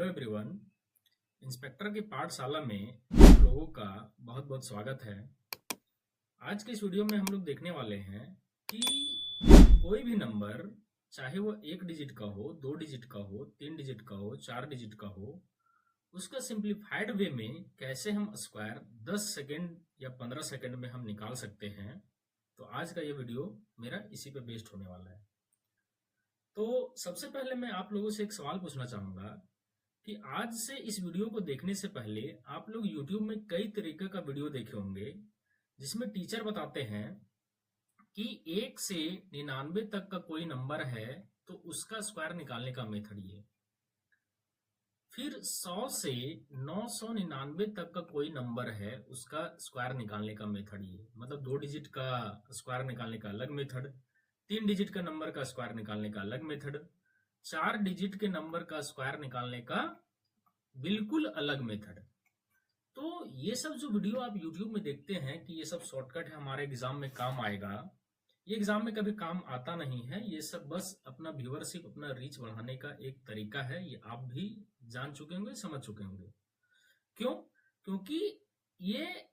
Hello everyone. Inspector की पाठशाला में आप लोगों का बहुत बहुत स्वागत है। आज के इस वीडियो में हम लोग देखने वाले हैं कि कोई भी नंबर, चाहे वो 1 डिजिट का हो, 2 डिजिट का हो, 3 डिजिट का हो, 4 डिजिट का हो, उसका सिंप्लीफाइड वे में कैसे हम स्क्वायर 10 सेकेंड या 15 सेकेंड में हम निकाल सकते हैं। तो आज का ये वीडियो मेरा इसी पे बेस्ड होने वाला है। तो सबसे पहले मैं आप लोगों से एक सवाल पूछना चाहूंगा कि आज से इस वीडियो को देखने से पहले आप लोग YouTube में कई तरीके का वीडियो देखे होंगे जिसमें टीचर बताते हैं कि 1 से 99 तक का कोई नंबर है तो उसका स्क्वायर निकालने का मेथड ये। फिर 100 से 999 तक का कोई नंबर है उसका स्क्वायर निकालने का मेथड ये, मतलब 2 डिजिट का स्क्वायर निकालने का अलग मेथड, 3 डिजिट का नंबर का स्क्वायर निकालने का अलग मेथड, 4 डिजिट के नंबर का स्क्वायर निकालने का बिल्कुल अलग मेथड। तो ये सब जो वीडियो आप YouTube में देखते हैं कि ये सब शॉर्टकट है, हमारे एग्जाम में काम आएगा, ये एग्जाम में कभी काम आता नहीं है। ये सब बस अपना व्यूअरशिप, अपना रीच बढ़ाने का एक तरीका है। ये आप भी जान चुके होंगे, समझ चुके होंगे। क्यों? क्योंकि ये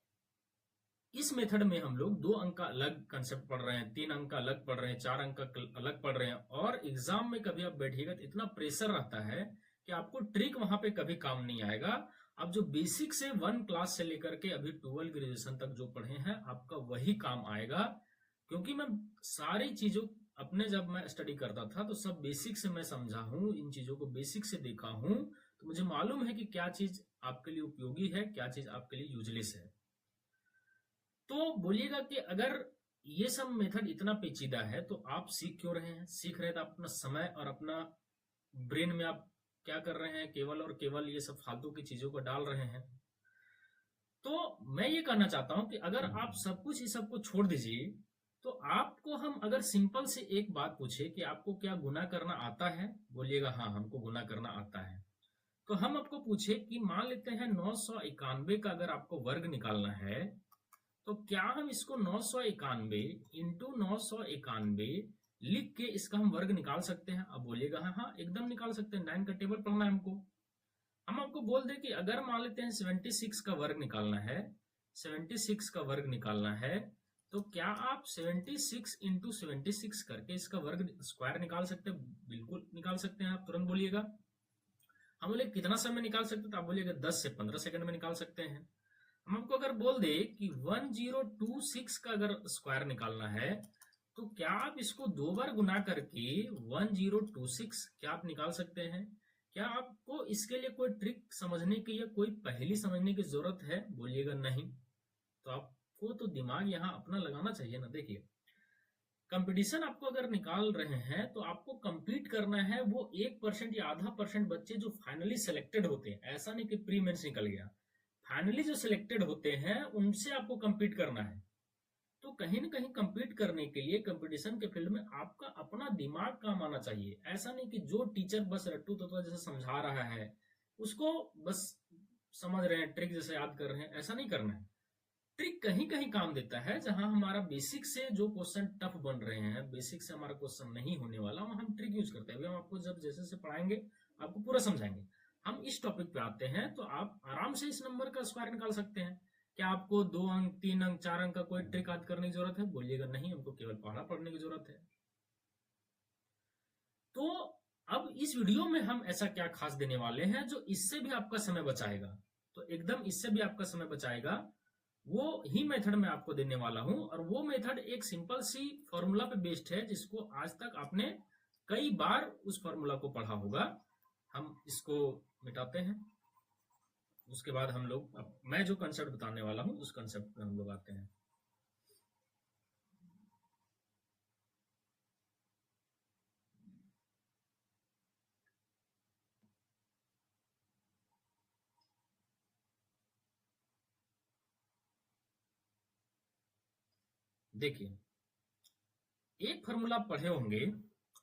इस मेथड में हम लोग 2 अंक का अलग कंसेप्ट पढ़ रहे हैं, 3 अंक का अलग पढ़ रहे हैं, 4 अंक का अलग पढ़ रहे हैं, और एग्जाम में कभी आप बैठिएगा तो इतना प्रेशर रहता है कि आपको ट्रिक वहां पे कभी काम नहीं आएगा। आप जो बेसिक से 1 क्लास से लेकर के अभी 12 ग्रेजुएशन तक जो पढ़े हैं आपका वही काम आएगा। क्योंकि मैं सारी चीजों अपने जब मैं स्टडी करता था तो सब बेसिक से मैं समझा हूं, इन चीजों को बेसिक से देखा हूं, तो मुझे मालूम है कि क्या चीज आपके लिए उपयोगी है, क्या चीज आपके लिए यूजलेस है। तो बोलिएगा कि अगर ये सब मेथड इतना पेचीदा है तो आप सीख क्यों रहे हैं? सीख रहे हैं तो अपना समय और अपना ब्रेन में आप क्या कर रहे हैं? केवल और केवल ये सब फालतू की चीजों को डाल रहे हैं। तो मैं ये कहना चाहता हूं कि अगर आप सब कुछ इस सब को छोड़ दीजिए तो आपको हम अगर सिंपल से एक बात पूछे कि आपको क्या गुना करना आता है, बोलिएगा हाँ हमको गुना करना आता है। तो हम आपको पूछे कि मान लेते हैं 991 का अगर आपको वर्ग निकालना है तो क्या हम इसको 991 इंटू 991 लिख के इसका हम वर्ग निकाल सकते हैं? अब बोलिएगा हाँ हाँ एकदम निकाल सकते हैं, 9 का टेबल पढ़ना है हमको। हम आपको बोल दें कि अगर मान लेते हैं 76 का वर्ग निकालना है, 76 का वर्ग निकालना है, तो क्या आप 76 इंटू 76 करके इसका वर्ग स्क्वायर निकाल सकते हैं? बिल्कुल निकाल सकते हैं, आप तुरंत बोलिएगा। हम बोले कितना समय निकाल सकते हैं, तो आप बोलिएगा 10 से 15 सेकंड में निकाल सकते हैं। हम आपको अगर बोल दे कि 1026 का अगर स्क्वायर निकालना है तो क्या आप इसको 2 बार गुना करके 1026 क्या आप निकाल सकते हैं? क्या आपको इसके लिए कोई ट्रिक समझने की या कोई पहेली समझने की जरूरत है? बोलिएगा नहीं। तो आपको तो दिमाग यहाँ अपना लगाना चाहिए ना। देखिए, कंपटीशन आपको अगर निकाल रहे हैं तो आपको कंपीट करना है वो 1% या आधा % बच्चे जो फाइनली सिलेक्टेड होते हैं। ऐसा नहीं कि प्री मेंस निकल गया, फाइनली जो सिलेक्टेड होते हैं उनसे आपको कंपीट करना है। तो कहीं ना कहीं कंपीट करने के लिए कंपटीशन के फील्ड में आपका अपना दिमाग काम आना चाहिए। ऐसा नहीं कि जो टीचर बस रट्टू तत्वा जैसे समझा रहा है उसको बस समझ रहे हैं, ट्रिक जैसे याद कर रहे हैं, ऐसा नहीं करना है। ट्रिक कहीं कहीं काम देता है, जहां हमारा बेसिक से जो क्वेश्चन टफ बन रहे हैं, बेसिक से हमारा क्वेश्चन नहीं होने वाला, वहां हम ट्रिक यूज करते हैं। अभी हम आपको जब जैसे से पढ़ाएंगे आपको पूरा समझाएंगे। हम इस टॉपिक पे आते हैं तो आप आराम से इस नंबर का स्क्वायर निकाल सकते हैं। क्या आपको 2 अंक, 3 अंक, 4 अंक का कोई ट्रिक याद करने की जरूरत है? बोलिएगा नहीं, हमको केवल पढ़ा पढ़ने की जरूरत है। तो अब इस वीडियो में हम ऐसा क्या खास देने वाले हैं जो इससे भी आपका समय बचाएगा? तो एकदम इससे भी आपका समय बचाएगा वो ही मेथड मैं आपको देने वाला हूं। और वो मेथड एक सिंपल सी फॉर्मूला पे बेस्ड है जिसको आज तक आपने कई बार उस फॉर्मूला को पढ़ा होगा। हम इसको मिटाते हैं, उसके बाद हम लोग मैं जो कंसेप्ट बताने वाला हूं उस कंसेप्ट पे हम लोग आते हैं। देखिए, एक फॉर्मूला पढ़े होंगे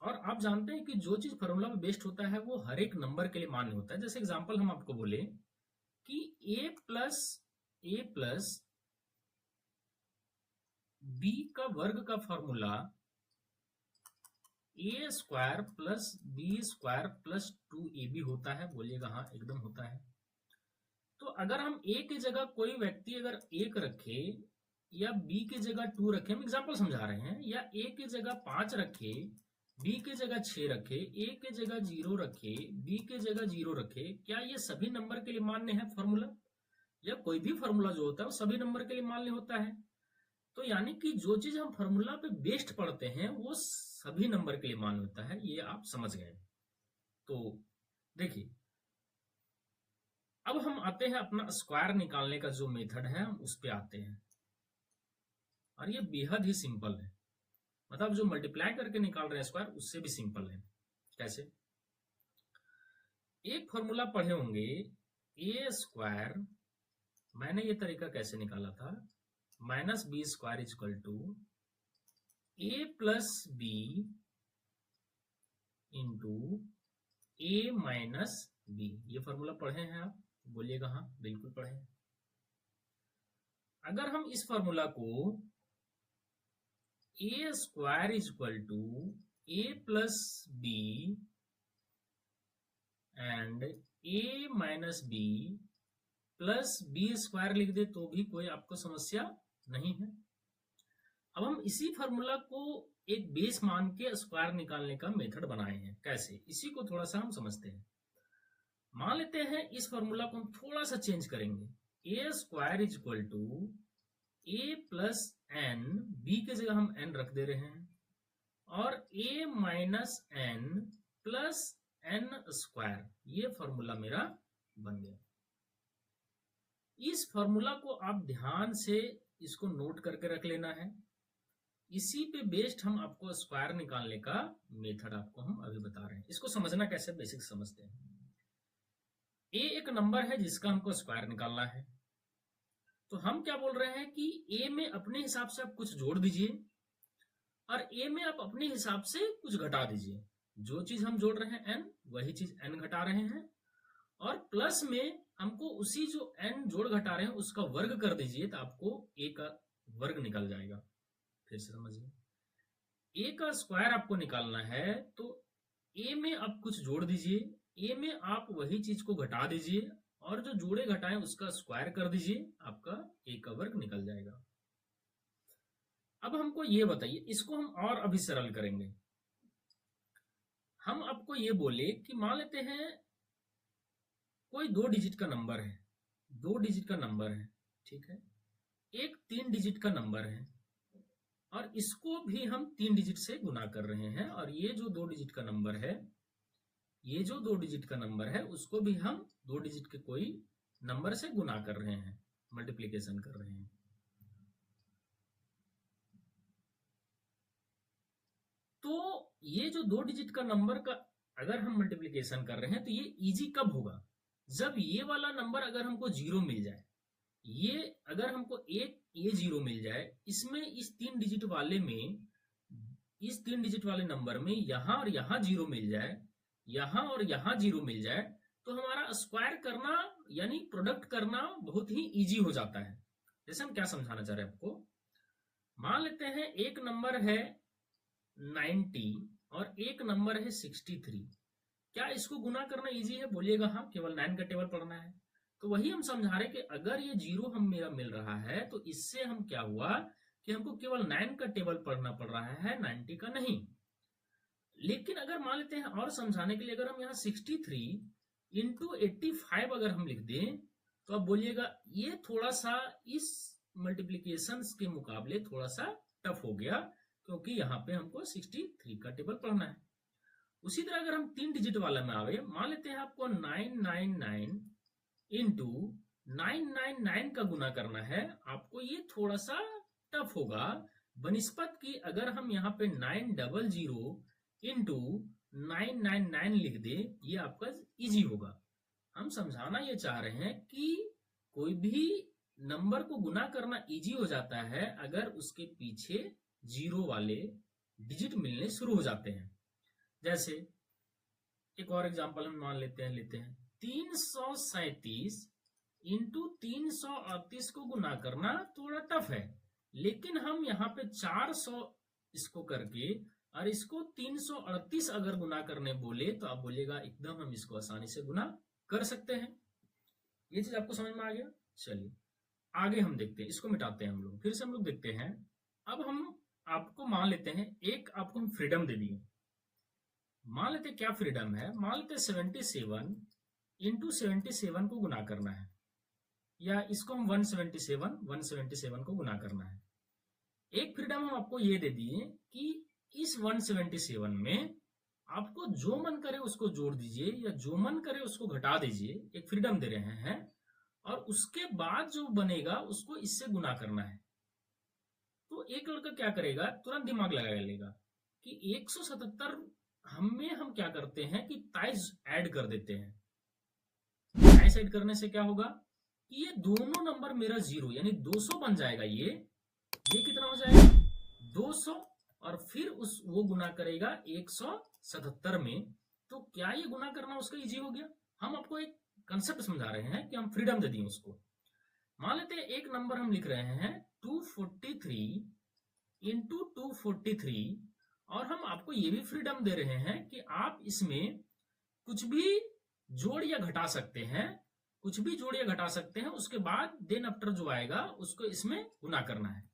और आप जानते हैं कि जो चीज फॉर्मूला पे बेस्ड होता है वो हर एक नंबर के लिए मान्य होता है। जैसे एग्जांपल हम आपको बोले कि a प्लस b का वर्ग का formula a square plus b square plus 2ab होता है। बोलिएगा हाँ, एकदम होता है। तो अगर हम ए की जगह कोई व्यक्ति अगर 1 रखे या बी की जगह 2 रखे, हम एग्जाम्पल समझा रहे हैं, या ए की जगह 5 रखे, बी की जगह 6 रखे, ए की जगह 0 रखे, बी की जगह 0 रखे, क्या ये सभी नंबर के लिए मान्य है फॉर्मूला? या कोई भी फॉर्मूला जो होता है वो सभी नंबर के लिए मान्य होता है। तो यानी कि जो चीज हम फॉर्मूला पे बेस्ड पढ़ते हैं वो सभी नंबर के लिए मान्य होता है, ये आप समझ गए। तो देखिए, अब हम आते हैं अपना स्क्वायर निकालने का जो मेथड है, हम उस पे आते हैं, और ये बेहद ही सिंपल है। मतलब जो मल्टीप्लाई करके निकाल रहे हैं स्क्वायर, उससे भी सिंपल है। कैसे? एक फॉर्मूला पढ़े होंगे, ए स्क्वायर, मैंने ये तरीका कैसे निकाला था, minus B square equal to A plus B into A minus B. ये फॉर्मूला पढ़े हैं आप? बोलिएगा हाँ, बिल्कुल पढ़े हैं। अगर हम इस फॉर्मूला को a square equal to A plus b and a minus b plus b square लिख दे तो भी कोई आपको समस्या नहीं है। अब हम इसी फॉर्मूला को एक बेस मान के स्क्वायर निकालने का मेथड बनाए हैं। कैसे? इसी को थोड़ा सा हम समझते हैं। मान लेते हैं इस फॉर्मूला को हम थोड़ा सा चेंज करेंगे, a square is equal to A plus n, b के जगह हम एन रख दे रहे हैं, और a minus n plus n square. ये फॉर्मूला मेरा बन गया। इस फॉर्मूला को आप ध्यान से इसको नोट करके रख लेना है। इसी पे बेस्ड हम आपको स्क्वायर निकालने का मेथड आपको हम अभी बता रहे हैं। इसको समझना कैसे, बेसिक समझते हैं। ए एक नंबर है जिसका हमको स्क्वायर निकालना है। तो हम क्या बोल रहे हैं कि ए में अपने हिसाब से आप कुछ जोड़ दीजिए, और ए में आप अपने हिसाब से कुछ घटा दीजिए। जो चीज हम जोड़ रहे हैं एन, वही चीज एन घटा रहे हैं, और प्लस में हमको उसी जो एन जोड़ घटा रहे हैं उसका वर्ग कर दीजिए, तो आपको ए का वर्ग निकल जाएगा। फिर से समझिए, ए का स्क्वायर आपको निकालना है, तो ए में आप कुछ जोड़ दीजिए, ए में आप वही चीज को घटा दीजिए, और जो जोड़े घटाएं उसका स्क्वायर कर दीजिए, आपका ए का वर्ग निकल जाएगा। अब हमको ये बताइए, इसको हम और अभी सरल करेंगे। हम आपको ये बोले कि मान लेते हैं कोई 2 डिजिट का नंबर है, 2 डिजिट का नंबर है, ठीक है, एक 3 डिजिट का नंबर है, और इसको भी हम 3 डिजिट से गुना कर रहे हैं, और ये जो 2 डिजिट का नंबर है, ये जो 2 डिजिट का नंबर है उसको भी हम 2 डिजिट के कोई नंबर से गुना कर रहे हैं, मल्टीप्लिकेशन कर रहे हैं। तो ये जो 2 डिजिट का नंबर का अगर हम मल्टीप्लिकेशन कर रहे हैं तो ये इजी कब होगा? जब ये वाला नंबर अगर हमको 0 मिल जाए, ये अगर हमको एक ये 0 मिल जाए, इसमें इस 3 डिजिट वाले में, इस 3 डिजिट वाले नंबर में यहां और यहां 0 मिल जाए, यहां और यहां 0 मिल जाए, तो हमारा स्क्वायर करना यानी प्रोडक्ट करना बहुत ही इजी हो जाता है। जैसे हम क्या समझाना चाह रहे हैं आपको, मान लेते हैं एक नंबर है 90 और एक नंबर है 63। क्या इसको गुना करना इजी है? बोलिएगा हाँ, केवल 9 का टेबल पढ़ना है। तो वही हम समझा रहे कि अगर ये 0 हम मेरा मिल रहा है तो इससे हम क्या हुआ कि हमको केवल 9 का टेबल पढ़ना पड़ रहा है, 90 का नहीं। लेकिन अगर मान लेते हैं और समझाने के लिए, अगर हम यहाँ 63 इंटू 85 अगर हम लिख दें, तो आप बोलिएगा ये थोड़ा सा इस मल्टीप्लीकेशन के मुकाबले थोड़ा सा टफ हो गया, क्योंकि यहाँ पे हमको 63 का टेबल पढ़ना है। उसी तरह अगर हम 3 डिजिट वाला में आवे, मान लेते हैं आपको 999 इंटू 999 का गुना करना है, आपको ये थोड़ा सा टफ होगा बनिस्पत की अगर हम यहाँ पे 900 इंटू 999 लिख दे, ये आपका इजी होगा। हम समझाना ये चाह रहे हैं कि कोई भी नंबर को गुना करना इजी हो जाता है अगर उसके पीछे 0 वाले डिजिट मिलने शुरू हो जाते हैं। जैसे एक और एग्जांपल हम मान लेते हैं 337 इंटू 338 को गुना करना थोड़ा टफ है, लेकिन हम यहाँ पे 400 इसको करके और इसको 338 अगर गुना करने बोले तो आप बोलिएगा एकदम हम इसको आसानी से गुना कर सकते हैं। ये चीज आपको समझ में आ गया। चलिए आगे हम देखते हैं, इसको मिटाते हैं हम लोग, फिर से हम लोग देखते हैं। अब हम आपको मान लेते हैं, एक आपको हम फ्रीडम दे दिए। मान लेते क्या फ्रीडम है, मान लेते 77 इंटू 77 को गुना करना है, या इसको हम 177 को गुना करना है। एक फ्रीडम हम आपको ये दे दिए कि इस 177 में आपको जो मन करे उसको जोड़ दीजिए या जो मन करे उसको घटा दीजिए, एक फ्रीडम दे रहे हैं। और उसके बाद जो बनेगा उसको इससे गुना करना है। तो एक लड़का क्या करेगा, तुरंत दिमाग लगा लेगा कि 177 हम क्या करते हैं कि ताइज ऐड कर देते हैं। ताइज ऐड करने से क्या होगा कि ये दोनों नंबर मेरा 0 यानी 200 बन जाएगा। ये कितना हो जाएगा 200, और फिर वो गुना करेगा 177 में। तो क्या ये गुना करना उसका इजी हो गया। हम आपको एक कंसेप्ट समझा रहे हैं कि हम फ्रीडम दे दिए उसको। मान लेते हैं एक नंबर हम लिख रहे हैं 243 इंटू 243, और हम आपको ये भी फ्रीडम दे रहे हैं कि आप इसमें कुछ भी जोड़ या घटा सकते हैं, कुछ भी जोड़ या घटा सकते हैं। उसके बाद देन आफ्टर जो आएगा उसको इसमें गुना करना है।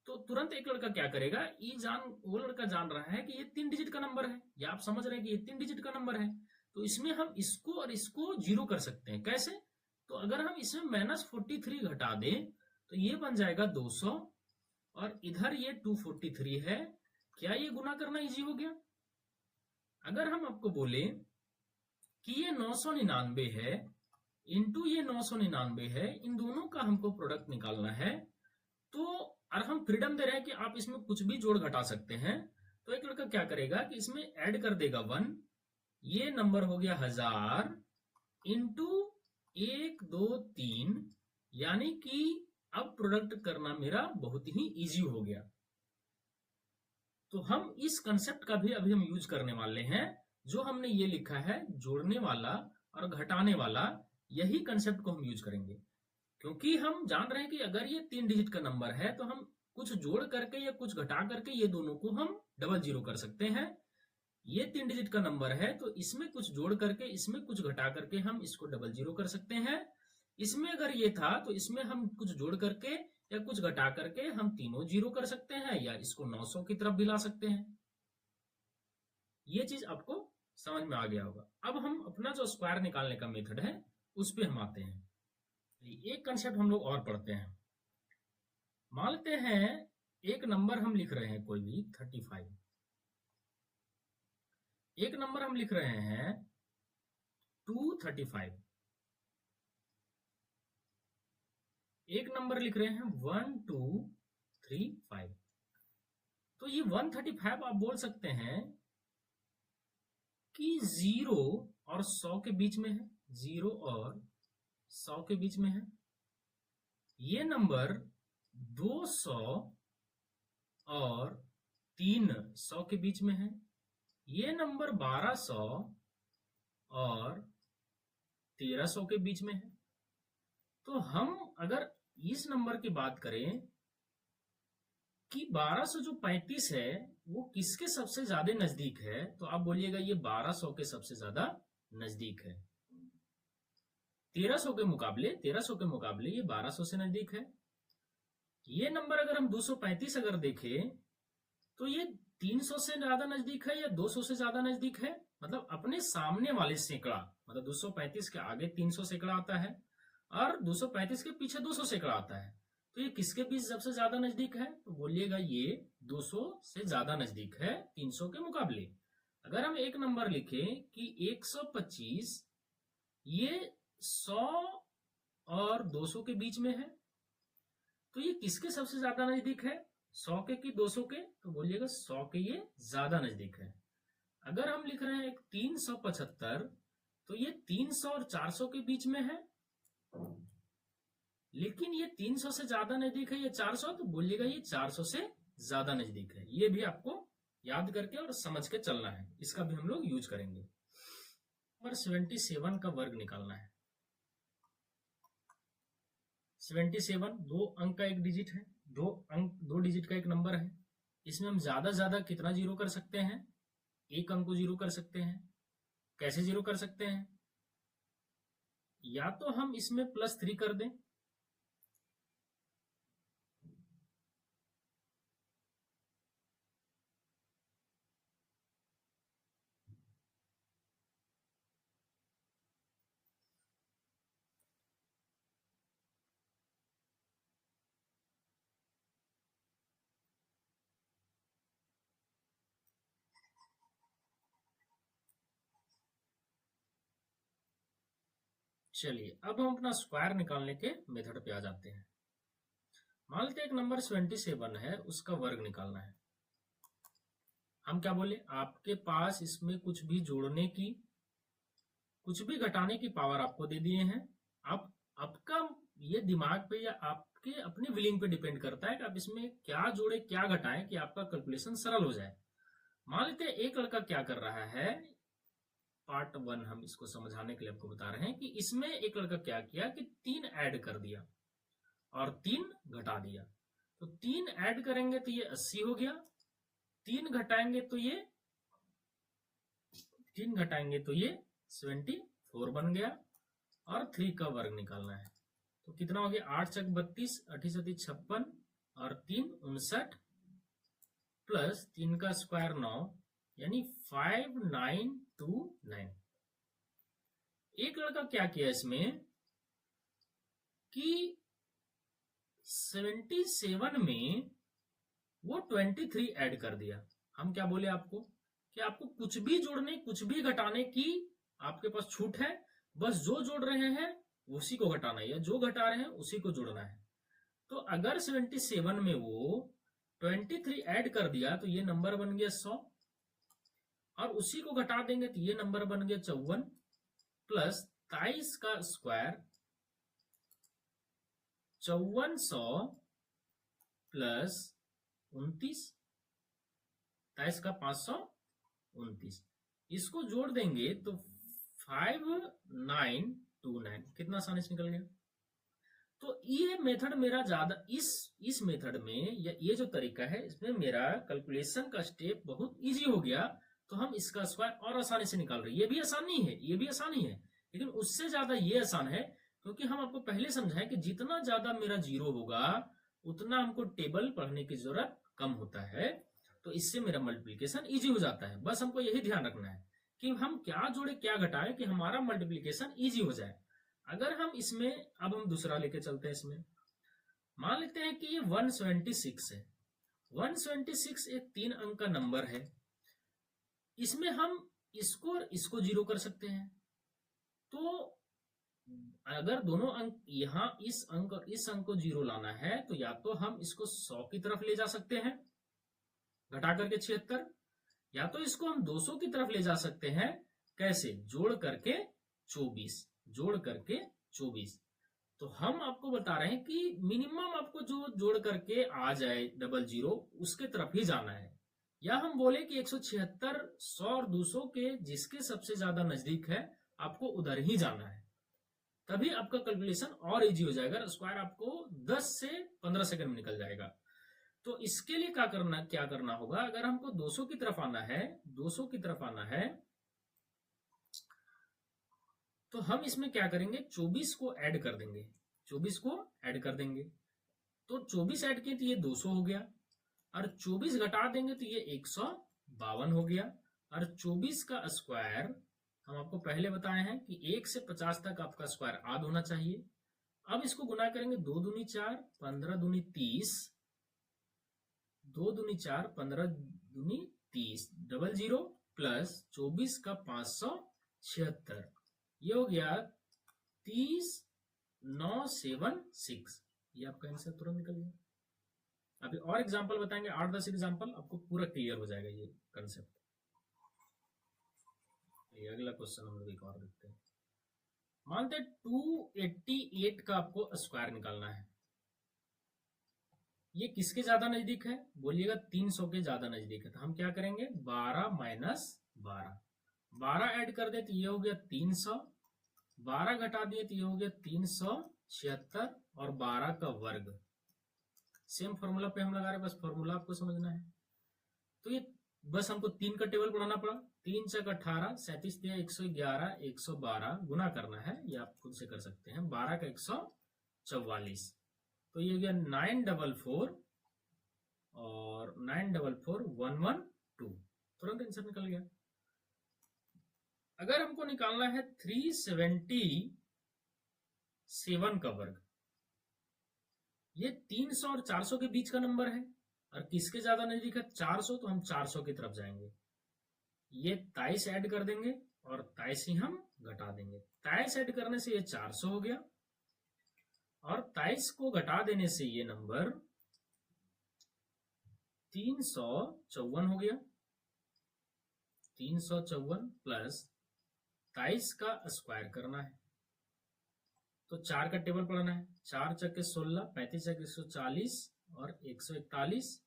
तो तुरंत एक लड़का क्या करेगा, वो लड़का जान रहा है कि ये 3 डिजिट का नंबर है, या आप समझ रहे हैं कि ये 3 डिजिट का नंबर है। तो इसमें हम इसको और इसको 0 कर सकते हैं। कैसे, तो अगर हम इसमें -43 घटा दें तो ये बन जाएगा 200, और इधर ये 243 है। क्या ये गुना करना इजी हो गया। अगर हम आपको बोले कि ये 999 है इंटू ये 999 है, इन दोनों का हमको प्रोडक्ट निकालना है, तो और हम फ्रीडम दे रहे हैं कि आप इसमें कुछ भी जोड़ घटा सकते हैं। तो एक लड़का क्या करेगा कि इसमें ऐड कर देगा 1, ये नंबर हो गया 1000 इंटू 1 2 3, यानी कि अब प्रोडक्ट करना मेरा बहुत ही इजी हो गया। तो हम इस कंसेप्ट का भी अभी हम यूज करने वाले हैं। जो हमने ये लिखा है जोड़ने वाला और घटाने वाला, यही कंसेप्ट को हम यूज करेंगे। क्योंकि हम जान रहे हैं कि अगर ये 3 डिजिट का नंबर है तो हम कुछ जोड़ करके या कुछ घटा करके ये दोनों को हम 00 कर सकते हैं। ये 3 डिजिट का नंबर है तो इसमें कुछ जोड़ करके इसमें कुछ घटा करके हम इसको 00 कर सकते हैं। इसमें अगर ये था तो इसमें हम कुछ जोड़ करके या कुछ घटा करके हम तीनों 0 कर सकते हैं, या इसको 900 की तरफ भी ला सकते हैं। ये चीज आपको समझ में आ गया होगा। अब हम अपना जो स्क्वायर निकालने का मेथड है उस पर हम आते हैं। एक कंसेप्ट हम लोग और पढ़ते हैं। मान लेते हैं एक नंबर हम लिख रहे हैं कोई भी 35, एक नंबर हम लिख रहे हैं 235, एक नंबर लिख रहे हैं 1235। तो ये 135 आप बोल सकते हैं कि 0 और 100 के बीच में है, 0 और 100 के बीच में है। ये नंबर 200 और 300 के बीच में है। ये नंबर 1200 और 1300 के बीच में है। तो हम अगर इस नंबर की बात करें कि 1200 जो 35 है वो किसके सबसे ज्यादा नजदीक है, तो आप बोलिएगा ये 1200 के सबसे ज्यादा नजदीक है। 1300 के मुकाबले ये 1200 से नजदीक है। ये नंबर अगर हम 235 अगर देखें तो ये 300 से ज्यादा नजदीक है या 200 से ज्यादा नजदीक है। मतलब अपने सामने वाले सैकड़ा, मतलब 235 के आगे 300 सैकड़ा आता है और 235 के पीछे 200 सैकड़ा आता है। तो ये किसके बीच सबसे ज्यादा नजदीक है, तो बोलिएगा ये 200 से ज्यादा नजदीक है 300 के मुकाबले। अगर हम एक नंबर लिखें कि 125, ये 100 और 200 के बीच में है, तो ये किसके सबसे ज्यादा नजदीक है, 100 के कि 200 के, तो बोलिएगा 100 के ये ज्यादा नजदीक है। अगर हम लिख रहे हैं 375, तो ये 300 और 400 के बीच में है, लेकिन ये 300 से ज्यादा नजदीक है ये 400, तो बोलिएगा ये 400 से ज्यादा नजदीक है। ये भी आपको याद करके और समझ के चलना है, इसका भी हम लोग यूज करेंगे। नंबर 77 का वर्ग निकालना है। 77 2 अंक का एक डिजिट है, 2 डिजिट का एक नंबर है। इसमें हम ज्यादा ज्यादा कितना जीरो कर सकते हैं? एक अंक को जीरो कर सकते हैं। कैसे जीरो कर सकते हैं? या तो हम इसमें +3 कर दें, चलिए अब हम अपना स्क्वायर निकालने के मेथड पे आ जाते हैं। मान लेते हैं एक नंबर 77 है, उसका वर्ग निकालना है। हम क्या बोले, आपके पास इसमें कुछ भी जोड़ने की, कुछ भी घटाने की पावर आपको दे दिए हैं। आप आपका ये दिमाग पे या आपके अपनी विलिंग पे डिपेंड करता है कि आप इसमें क्या जोड़े क्या घटाएं कि आपका कैलकुलेशन सरल हो जाए। मान लेते हैं एक लड़का क्या कर रहा है, पार्ट 1 हम इसको समझाने के लिए आपको बता रहे हैं कि इसमें एक लड़का क्या किया कि 3 ऐड कर दिया और 3 घटा दिया। तो 3 ऐड करेंगे तो ये 80 हो गया, 3 घटाएंगे तो ये 74 बन गया और 3 का वर्ग निकालना है। तो कितना हो गया, 8 चक 32, 8 7 56 और 3 59 प्लस 3 का स्क्वायर 9 यानी 5929। एक लड़का क्या किया इसमें कि 77 में वो 23 ऐड कर दिया। हम क्या बोले आपको कि आपको कुछ भी जोड़ने कुछ भी घटाने की आपके पास छूट है, बस जो जोड़ रहे हैं उसी को घटाना है या जो घटा रहे हैं उसी को जोड़ना है। तो अगर 77 में वो 23 ऐड कर दिया तो ये नंबर बन गया 100 और उसी को घटा देंगे तो ये नंबर बन गया 54 प्लस 23 का स्क्वायर 5400 प्लस 29, 23 का 529, इसको जोड़ देंगे तो 5929। कितना आसानी से निकल गया। तो ये मेथड मेरा ज्यादा इस मेथड में या ये जो तरीका है इसमें मेरा कैलकुलेशन का स्टेप बहुत इजी हो गया। तो हम इसका स्क्वायर और आसानी से निकाल रहे हैं। ये भी आसानी है, ये भी आसानी है, लेकिन उससे ज्यादा ये आसान है क्योंकि हम आपको पहले समझाएं कि जितना ज्यादा मेरा जीरो होगा उतना हमको टेबल पढ़ने की जरूरत कम होता है। तो इससे मेरा मल्टीप्लिकेशन इजी हो जाता है। बस हमको यही ध्यान रखना है कि हम क्या जोड़े क्या घटाएं कि हमारा मल्टीप्लिकेशन इजी हो जाए। अगर हम इसमें अब हम दूसरा लेके चलते हैं। इसमें मान लेते हैं कि ये 176 है। 176 एक 3 अंक का नंबर है। इसमें हम इसको जीरो कर सकते हैं। तो अगर दोनों अंक यहां इस अंक और इस अंक को जीरो लाना है तो या तो हम इसको 100 की तरफ ले जा सकते हैं घटा करके 76, या तो इसको हम 200 की तरफ ले जा सकते हैं। कैसे? जोड़ करके 24। तो हम आपको बता रहे हैं कि मिनिमम आपको जो जोड़ करके आ जाए डबल जीरो उसके तरफ ही जाना है। या हम बोले कि 176, 100 और 200 के जिसके सबसे ज्यादा नजदीक है आपको उधर ही जाना है, तभी आपका कैलकुलेशन और इजी हो जाएगा। स्क्वायर आपको 10 से 15 सेकंड में निकल जाएगा। तो इसके लिए क्या करना होगा, अगर हमको 200 की तरफ आना है तो हम इसमें क्या करेंगे, 24 को ऐड कर देंगे। तो 24 ऐड किए तो ये 200 हो गया और 24 घटा देंगे तो ये 152 हो गया। और 24 का स्क्वायर हम आपको पहले बताए हैं कि 1 से 50 तक आपका स्क्वायर आध होना चाहिए। अब इसको गुना करेंगे, 2 दूनी 4, 15 दूनी 30, 2 दूनी 4, 15 दूनी 30, डबल जीरो प्लस 24 का 576, ये हो गया 30976। ये आपका आंसर तुरंत निकल गया। अभी और एग्जांपल बताएंगे, 8-10 एग्जांपल, आपको पूरा क्लियर हो जाएगा ये कंसेप्ट। ये अगला क्वेश्चन हम लोग एक और देखते हैं। मानते हैं 288 का आपको स्क्वायर निकालना है। ये किसके ज्यादा नजदीक है? बोलिएगा 300 के ज्यादा नजदीक है। तो हम क्या करेंगे, 12 माइनस 12 ऐड कर दे तो ये हो गया 300, 12 घटा दिए तो ये हो गया 376 और 12 का वर्ग। सेम फॉर्मूला पे हम लगा रहे, बस फॉर्मूला आपको समझना है। तो ये बस हमको 3 का टेबल पढ़ाना पड़ा। 3 चक 18, 37 दिया 111, 112 गुना करना है, ये आप खुद से कर सकते हैं। 12 का 144, तो ये हो गया 944 और 944,112, तुरंत आंसर निकल गया। अगर हमको निकालना है 377 का वर्ग, ये 300 और 400 के बीच का नंबर है और किसके ज्यादा नजदीक है? 400, तो हम 400 की तरफ जाएंगे। ये 23 ऐड कर देंगे और 23 ही हम घटा देंगे। 23 ऐड करने से ये 400 हो गया और 23 को घटा देने से ये नंबर 354 हो गया। 354 प्लस 23 का स्क्वायर करना है, तो 4 का टेबल पढ़ना है। 4 चक्के 16, 35 चक्के 140 और 141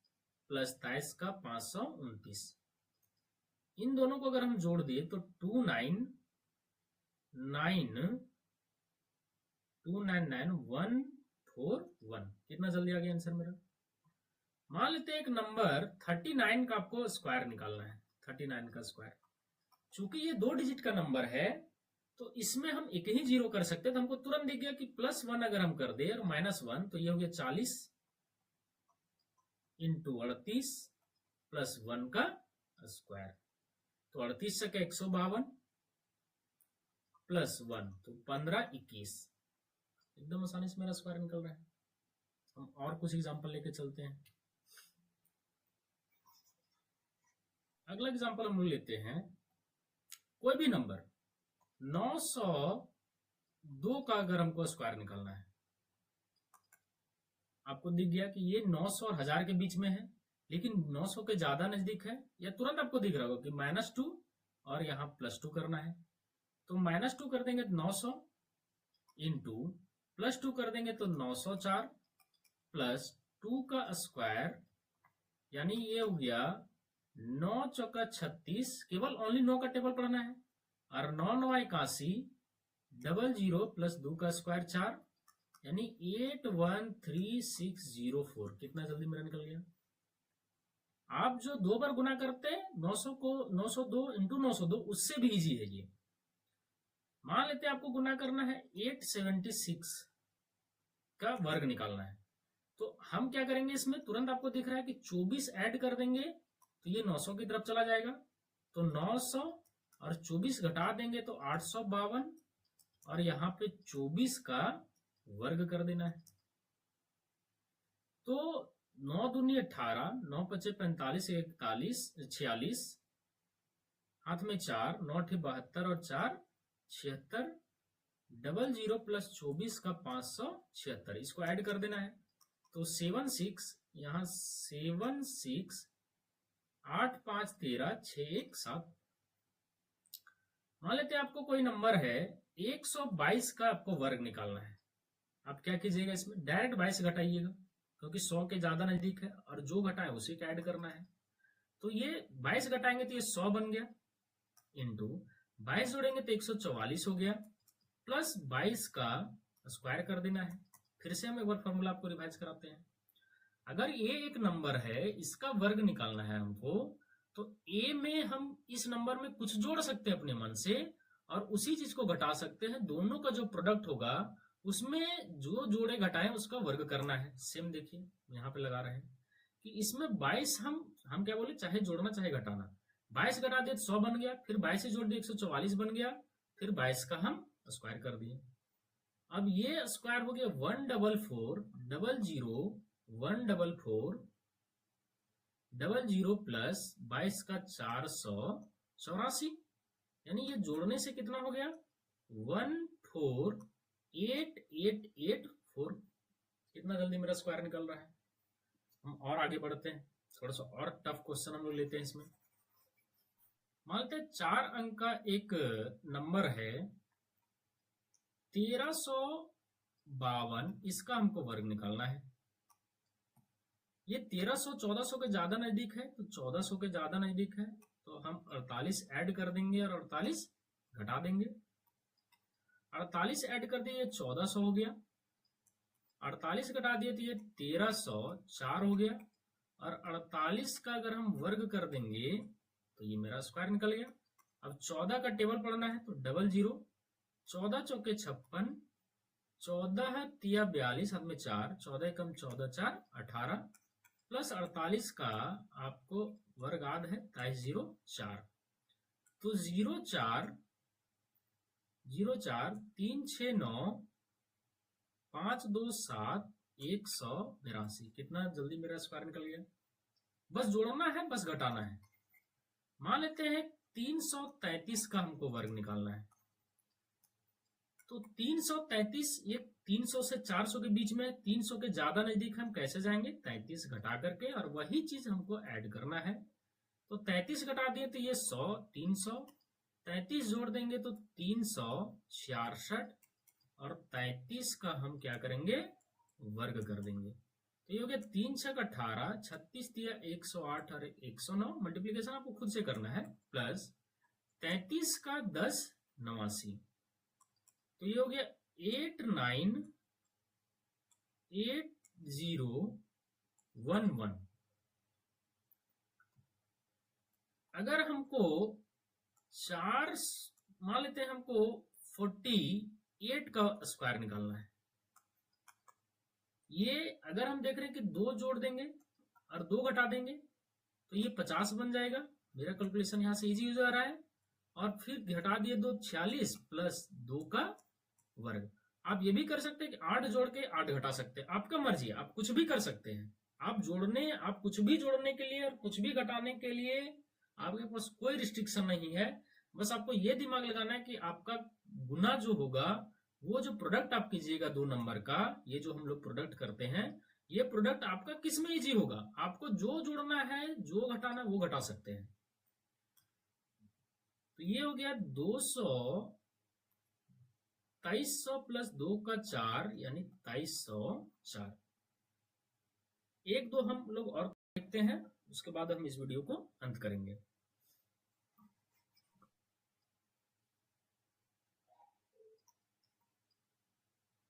प्लस 23 का 529। इन दोनों को अगर हम जोड़ दिए तो 299,141। कितना जल्दी आ गया आंसर मेरा? मान लेते हैं एक नंबर 39 का आपको स्क्वायर निकालना है। 39 का स्क्वायर, चूंकि ये 2 डिजिट का नंबर है तो इसमें हम एक ही जीरो कर सकते हैं, तो हमको तुरंत दिख गया कि +1 अगर हम कर दे और -1, तो ये हो गया 40 इंटू 38 प्लस 1 का स्क्वायर, तो 38 से 152 प्लस 1 तो 15, 21। एकदम आसानी से मेरा स्क्वायर निकल रहा है। हम और कुछ एग्जांपल लेके चलते हैं। अगला एग्जांपल हम लोग लेते हैं, कोई भी नंबर 902 का अगर हमको स्क्वायर निकालना है। आपको दिख गया कि ये 900 और 1000 के बीच में है, लेकिन 900 के ज्यादा नजदीक है, या तुरंत आपको दिख रहा होगा कि -2 और यहाँ +2 करना है। तो -2 कर देंगे तो 900 इंटू +2 कर देंगे तो 904 प्लस 2 का स्क्वायर, यानी ये हो गया 9 चौका 36, केवल ओनली 9 का टेबल पढ़ना है, और 9 9 81, 00 प्लस 2 का स्क्वायर 4, यानी 813604। कितना जल्दी मेरा निकल गया। आप जो 2 बार गुना करते हैं 900 को, 902 इंटू 902, उससे भी इजी है ये। मान लेते हैं आपको गुना करना है 876 का वर्ग निकालना है, तो हम क्या करेंगे इसमें, तुरंत आपको दिख रहा है कि 24 ऐड कर देंगे तो ये 900 की तरफ चला जाएगा, तो 900 और 24 घटा देंगे तो 852 और यहाँ पे 24 का वर्ग कर देना है। तो 9 दूनी 18, 9 पचे 45, 41, 46, हाथ में 4, 9 ठे 72 और 4 76, 00 प्लस 24 का 576, इसको ऐड कर देना है, तो 76, यहाँ 76, 8 5 13, 6 1 7। मान लेते हैं आपको कोई नंबर है 122 का आपको वर्ग निकालना है। आप क्या कीजिएगा, इसमें डायरेक्ट 22 घटाइएगा, क्योंकि 100 के ज्यादा नजदीक है और जो घटा है उसी का ऐड करना है। तो ये 22 घटाएंगे तो ये 100 बन गया, इंटू 22 जोड़ेंगे तो 144 हो गया, प्लस 22 का स्क्वायर कर देना है। फिर से हम एक बार फॉर्मूला आपको रिवाइज कराते हैं। अगर ये एक नंबर है, इसका वर्ग निकालना है हमको, तो ए में हम इस नंबर में कुछ जोड़ सकते हैं अपने मन से और उसी चीज को घटा सकते हैं। दोनों का जो प्रोडक्ट होगा उसमें जो जोड़े घटाए उसका वर्ग करना है। सेम देखिए यहाँ पे लगा रहे हैं कि इसमें 22 हम क्या बोले, चाहे जोड़ना चाहे घटाना। 22 घटा दिए 100 बन गया, फिर 22 से जोड़ दिए 144 बन गया, फिर 22 का हम स्क्वायर कर दिए। अब ये स्क्वायर हो गया 144,144,00 प्लस 22 का 484, यानी ये जोड़ने से कितना हो गया 148,884। कितना जल्दी मेरा स्क्वायर निकल रहा है। हम और आगे बढ़ते हैं, थोड़ा सा और टफ क्वेश्चन हम लोग लेते हैं इसमें। मान लेते हैं 4 अंक का एक नंबर है 1352, इसका हमको वर्ग निकालना है। ये 1300 1400 के ज्यादा नजदीक है, तो 1400 के ज्यादा नजदीक है, तो हम 48 ऐड कर देंगे और 48 घटा देंगे। 48 ऐड कर दिए 1400 हो गया, 48 घटा दिए तो ये 1304 हो गया, और 48 का अगर हम वर्ग कर देंगे तो ये मेरा स्क्वायर निकल गया। अब 14 का टेबल पढ़ना है तो 00, 14 चौके 56, 14 तिया 42, हाथ में 4, 14 कम 14 4 18 प्लस 48 का आपको वर्ग याद है 2304। तो 04 3 6 9 5 2 7 182। कितना जल्दी मेरा स्क्वायर निकल गया। बस जोड़ना है, बस घटाना है। मान लेते हैं 333 का हमको वर्ग निकालना है। तो 333 ये 300 से 400 के बीच में, 300 के ज्यादा नजदीक हम कैसे जाएंगे, 33 घटा करके, और वही चीज हमको ऐड करना है। तो 33 घटा दिए तो ये 100, 300, 33 जोड़ देंगे तो 366, और 33 का हम क्या करेंगे, वर्ग कर देंगे। तो ये हो गया 3 6 18, 36 दिया 108 और 109। मल्टीप्लीकेशन आपको खुद से करना है। प्लस 33 का 10 89। तो ये हो गया 898011। अगर हमको 4 मान लेते हैं, हमको 48 का स्क्वायर निकालना है। ये अगर हम देख रहे हैं कि 2 जोड़ देंगे और 2 घटा देंगे तो ये 50 बन जाएगा। मेरा कैलकुलेशन यहां से इजी हो जा रहा है। और फिर घटा दिए 2, 46 प्लस 2 का वर्ग। आप ये भी कर सकते हैं कि 8 जोड़ के 8 घटा सकते हैं, आपका मर्जी है, आप कुछ भी कर सकते हैं। आप कुछ भी जोड़ने के लिए और कुछ भी घटाने के लिए आपके पास कोई रिस्ट्रिक्शन नहीं है। बस आपको ये दिमाग लगाना है कि आपका गुना जो होगा, वो जो प्रोडक्ट आप कीजिएगा 2 नंबर का, ये जो हम लोग प्रोडक्ट करते हैं, ये प्रोडक्ट आपका किस में इजी होगा। आपको जो जोड़ना है, जो घटाना है, वो घटा सकते हैं। तो ये हो गया 2300 प्लस 2 का 4 यानी 2304। 1 2 हम लोग और देखते हैं, उसके बाद हम इस वीडियो को अंत करेंगे।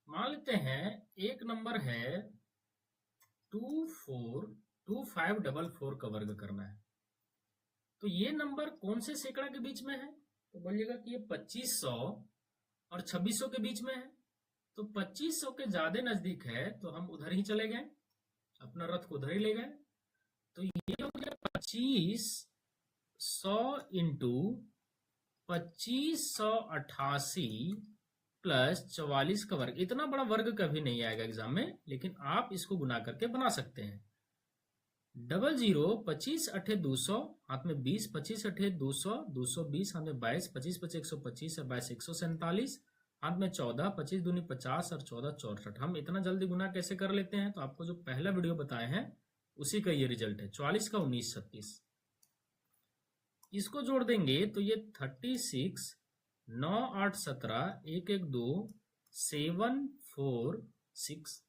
मान लेते हैं एक नंबर है 242544 का वर्ग करना है। तो ये नंबर कौन से सैकड़ा के बीच में है, तो बोलिएगा कि ये 2500 और 2600 के बीच में है। तो 2500 के ज्यादा नजदीक है तो हम उधर ही चले गए, अपना रथ को उधर ही ले गए। तो ये हो गया 2500 इंटू 2588 प्लस 44 का वर्ग। इतना बड़ा वर्ग कभी नहीं आएगा एग्जाम में, लेकिन आप इसको गुना करके बना सकते हैं। 00 25 8 200, हाथ में 20, 25 8 200, 220, हाथ में 22, 25 25 125 और 22 147, हाथ में 14, 25 दूनी 50 और 14 64। हम इतना जल्दी गुना कैसे कर लेते हैं, तो आपको जो पहला वीडियो बताए हैं उसी का ये रिजल्ट है। 44 का 19 36, इसको जोड़ देंगे तो ये 36 9 8 17 1 1 2 7 4 6।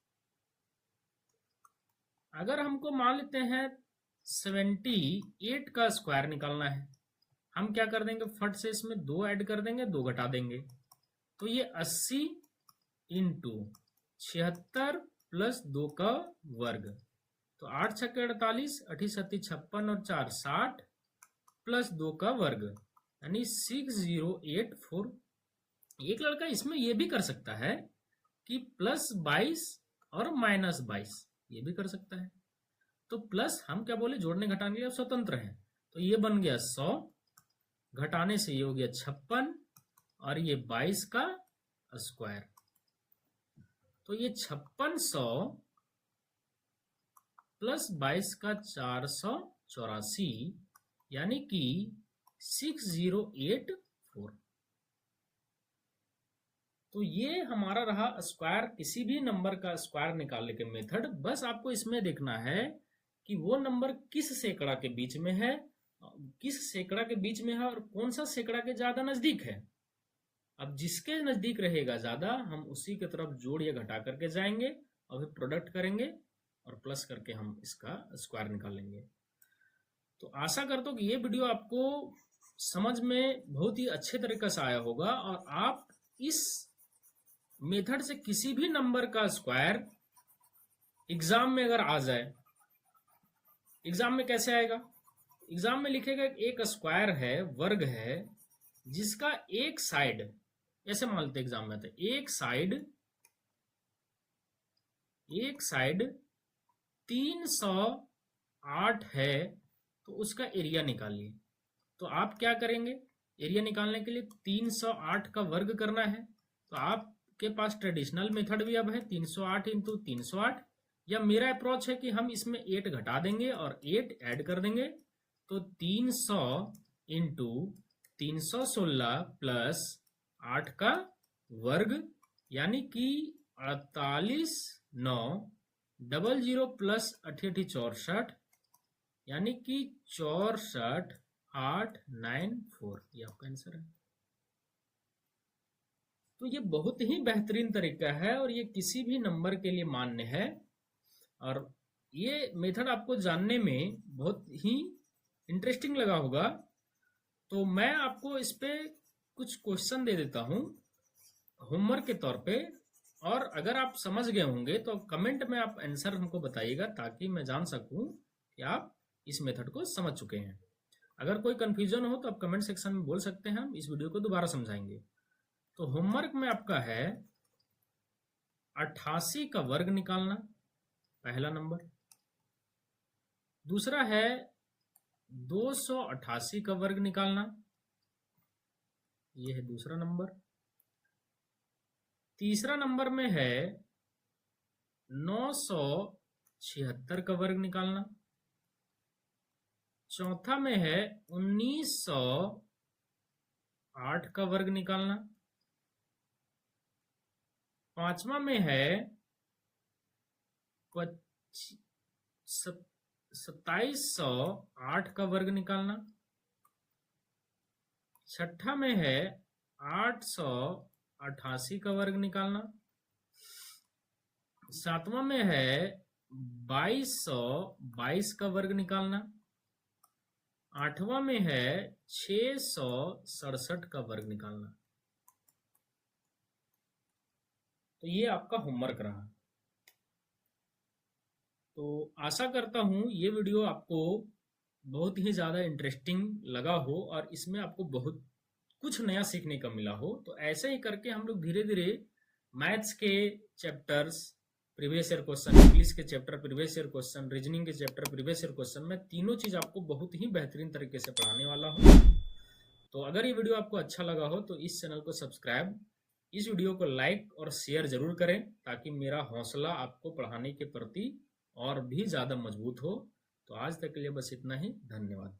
अगर हमको मान लेते हैं 78 का स्क्वायर निकालना है, हम क्या कर देंगे, फट से इसमें 2 ऐड कर देंगे, 2 घटा देंगे। तो ये 80 इंटू 76 प्लस 2 का वर्ग। तो 8 6 48, 8 7 56 और 4 60 प्लस 2 का वर्ग यानी 6084। एक लड़का इसमें यह भी कर सकता है कि प्लस 22 और माइनस 22, ये भी कर सकता है। तो प्लस हम क्या बोले, जोड़ने घटाने के लिए स्वतंत्र है। तो ये बन गया 100, घटाने से ये हो गया 56 और ये 22 का स्क्वायर। तो ये 5600 प्लस 22 का 484 यानी कि 6084। तो ये हमारा रहा स्क्वायर, किसी भी नंबर का स्क्वायर निकालने के मेथड। बस आपको इसमें देखना है कि वो नंबर किस सैकड़ा के बीच में है, और कौन सा सैकड़ा के ज्यादा नजदीक है। अब जिसके नजदीक रहेगा ज्यादा, हम उसी की तरफ जोड़ या घटा करके जाएंगे और फिर प्रोडक्ट करेंगे और प्लस करके हम इसका स्क्वायर निकालेंगे। तो आशा करता हूं कि ये वीडियो आपको समझ में बहुत ही अच्छे तरीके से आया होगा और आप इस मेथड से किसी भी नंबर का स्क्वायर एग्जाम में अगर आ जाए एग्जाम में कैसे आएगा? एग्जाम में लिखेगा एक स्क्वायर है, वर्ग है, जिसका एक साइड, ऐसे मान लेते एग्जाम में, तो एक साइड 308 है, तो उसका एरिया निकालिए। तो आप क्या करेंगे? एरिया निकालने के लिए 308 का वर्ग करना है। तो आपके पास ट्रेडिशनल मेथड भी अब है, 308 इंटू 308, या मेरा अप्रोच है कि हम इसमें 8 घटा देंगे और 8 ऐड कर देंगे। तो 300 इंटू 316 प्लस 8 का वर्ग, यानी कि 48,900 प्लस 88 64, यानी कि 64,894, ये आपका आंसर है। तो ये बहुत ही बेहतरीन तरीका है और ये किसी भी नंबर के लिए मान्य है, और ये मेथड आपको जानने में बहुत ही इंटरेस्टिंग लगा होगा। तो मैं आपको इस पे कुछ क्वेश्चन दे देता हूं होमवर्क के तौर पे, और अगर आप समझ गए होंगे तो कमेंट में आप आंसर हमको बताइएगा, ताकि मैं जान सकूं कि आप इस मेथड को समझ चुके हैं। अगर कोई कंफ्यूजन हो तो आप कमेंट सेक्शन में बोल सकते हैं, हम इस वीडियो को दोबारा समझाएंगे। तो होमवर्क में आपका है 88 का वर्ग निकालना, पहला नंबर। दूसरा है 288 का वर्ग निकालना, यह है दूसरा नंबर। तीसरा नंबर में है 976 का वर्ग निकालना। चौथा में है 1908 का वर्ग निकालना। पांचवा में है 2708 का वर्ग निकालना। छठा में है 888 का वर्ग निकालना। सातवां में है 2222 का वर्ग निकालना। आठवां में है 667 का वर्ग निकालना। तो ये आपका होमवर्क रहा। तो आशा करता हूं ये वीडियो आपको बहुत ही ज़्यादा इंटरेस्टिंग लगा हो और इसमें आपको बहुत कुछ नया सीखने का मिला हो। तो ऐसे ही करके हम लोग धीरे धीरे मैथ्स के chapters previous year question, English के chapter previous year question, reasoning के चैप्टर प्रीवियस ईयर क्वेश्चन, मैं तीनों चीज़ आपको बहुत ही बेहतरीन तरीके से पढ़ाने वाला हूँ। तो अगर ये वीडियो आपको अच्छा लगा हो तो इस चैनल को सब्सक्राइब, इस वीडियो को लाइक और शेयर जरूर करें, ताकि मेरा हौसला आपको पढ़ाने के प्रति और भी ज़्यादा मजबूत हो। तो आज तक के लिए बस इतना ही, धन्यवाद।